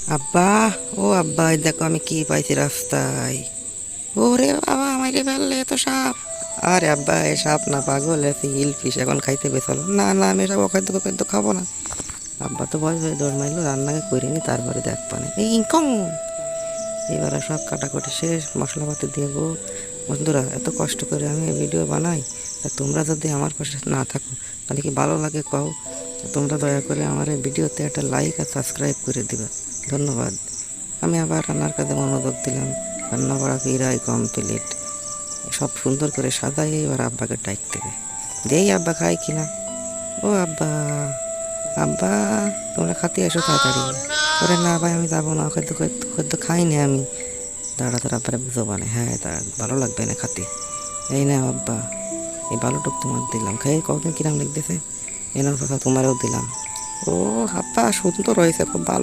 আব্বা, ও আব্বা, এই দেখো আমি কি পাইছি রাস্তায়। ওরে বাবা, আমারে ফেললে এত সাপ! আরে আব্বা, এ সাপ না, পাগল এসে ইলফিশ এখন খাইতে বেসলো। না না, আমি এসব অখাদ্য খাদ্য খাবো না। আব্বা তো ভয় ভয়ে দৌড় মারলো, রান্নাকে করিনি, তারপরে দেখ পানে এই ইনকম। এবারে সব কাটাকুটি শেষ, মশলাপাতি দিয়ে গো। বন্ধুরা, এত কষ্ট করে আমি ভিডিও বানাই, তা তোমরা যদি আমার পাশে না থাকো তাহলে কি ভালো লাগে কও? তোমরা দয়া করে আমার এই ভিডিওতে একটা লাইক আর সাবস্ক্রাইব করে দিবা। ধন্যবাদ। আমি আবার রান্নার কাজে মনোযোগ দিলাম। রান্না বাড়া প্রায় কমপ্লিট। সব সুন্দর করে সাজাই, এবার আব্বাকে ডাইক দেবে। দেই আব্বা খাই কিনা। ও আব্বা, আব্বা, তোমরা খাতে এসো তাড়াতাড়ি। ওরে না ভাই, আমি যাবো না, খাদ্য খাদ্য খাইনি আমি। দাঁড়া তোর আব্বারে বুঝো না, হ্যাঁ তা ভালো লাগবে না খাতে। এই না আব্বা, এই ভালোটুক তোমার দিলাম, খাই কখন কিরাম লিখতেছে। এনার কথা তোমারও দিলাম। ও আব্বা, সুন্দর হয়েছে, খুব ভালো।